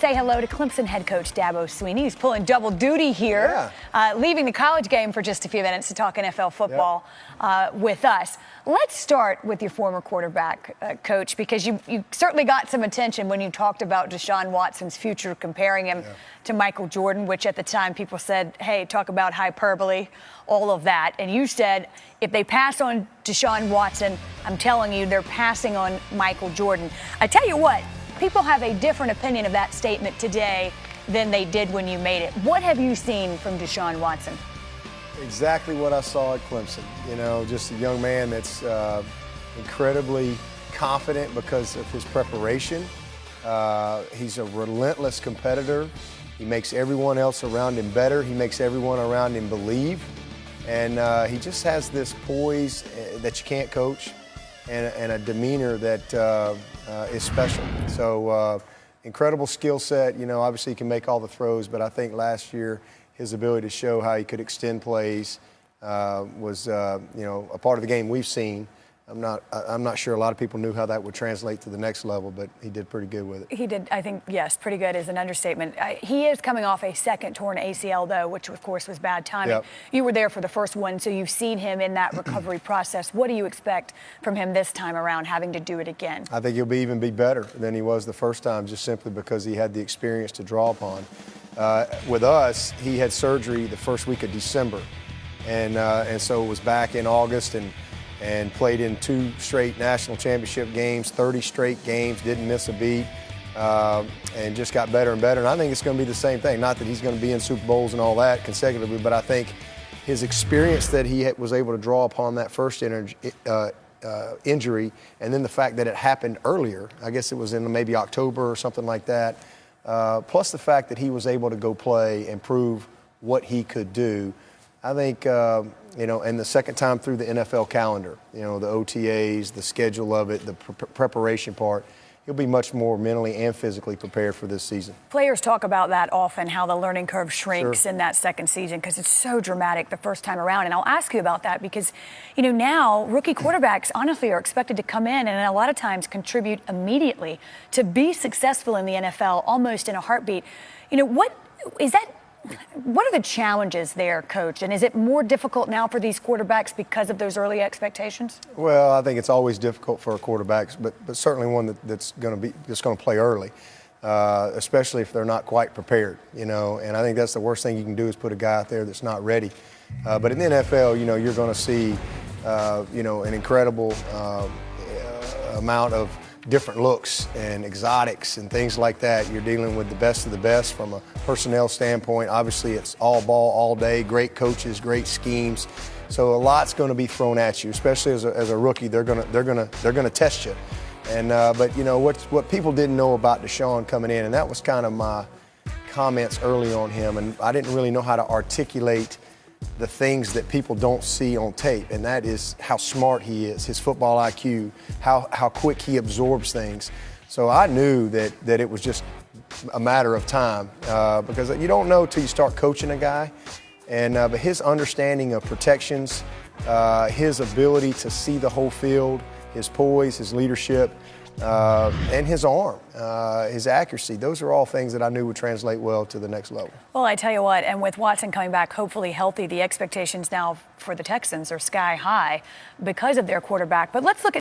Say hello to Clemson head coach Dabo Swinney. He's pulling double duty here, leaving the college game for just a few minutes to talk NFL football with us. Let's start with your former quarterback, Coach, because you certainly got some attention when you talked about Deshaun Watson's future, comparing him to Michael Jordan, which at the time people said, hey, talk about hyperbole, all of that. And you said, if they pass on Deshaun Watson, I'm telling you, they're passing on Michael Jordan. I tell you what, people have a different opinion of that statement today than they did when you made it. What have you seen from Deshaun Watson? Exactly what I saw at Clemson. You know, just a young man that's incredibly confident because of his preparation. He's a relentless competitor. He makes everyone else around him better. He makes everyone around him believe. And he just has this poise that you can't coach and a demeanor that is special. So incredible skill set. You know, obviously he can make all the throws, but I think last year his ability to show how he could extend plays was, you know, a part of the game we've seen. I'm not sure a lot of people knew how that would translate to the next level, but he did pretty good with it. He did, I think, yes, pretty good is an understatement. He is coming off a second torn ACL, though, which, of course, was bad timing. Yep. You were there for the first one, so you've seen him in that recovery process. What do you expect from him this time around, having to do it again? I think he'll even be better than he was the first time, just simply because he had the experience to draw upon. With us, he had surgery the first week of December, and so was back in August and played in 2 straight national championship games, 30 straight games, didn't miss a beat, and just got better and better. And I think it's going to be the same thing. Not that he's going to be in Super Bowls and all that consecutively, but I think his experience that he was able to draw upon that first injury, and then the fact that it happened earlier, I guess it was in maybe October or something like that, plus the fact that he was able to go play and prove what he could do. I think, you know, and the second time through the NFL calendar, you know, the OTAs, the schedule of it, the preparation part, he'll be much more mentally and physically prepared for this season. Players talk about that often, how the learning curve shrinks in that second season because it's so dramatic the first time around. And I'll ask you about that because, you know, now rookie quarterbacks honestly are expected to come in and a lot of times contribute immediately to be successful in the NFL almost in a heartbeat. You know, what are the challenges there, Coach? And is it more difficult now for these quarterbacks because of those early expectations? Well, I think it's always difficult for a quarterback, but certainly one that's going to play early, especially if they're not quite prepared. You know, and I think that's the worst thing you can do is put a guy out there that's not ready. But in the NFL, you know, you're going to see, you know, an incredible amount of different looks and exotics and things like that. You're dealing with the best of the best from a personnel standpoint. Obviously, it's all ball all day, great coaches, great schemes. So a lot's going to be thrown at you, especially as a rookie. They're going to test you. And but you know what people didn't know about Deshaun coming in, and that was kind of my comments early on him, and I didn't really know how to articulate the things that people don't see on tape, and that is how smart he is, his football IQ, how quick he absorbs things. So I knew that it was just a matter of time because you don't know till you start coaching a guy. And but his understanding of protections, his ability to see the whole field, his poise, his leadership, and his arm, his accuracy, those are all things that I knew would translate well to the next level. Well, I tell you what, and with Watson coming back hopefully healthy, the expectations now for the Texans are sky high because of their quarterback. But let's look at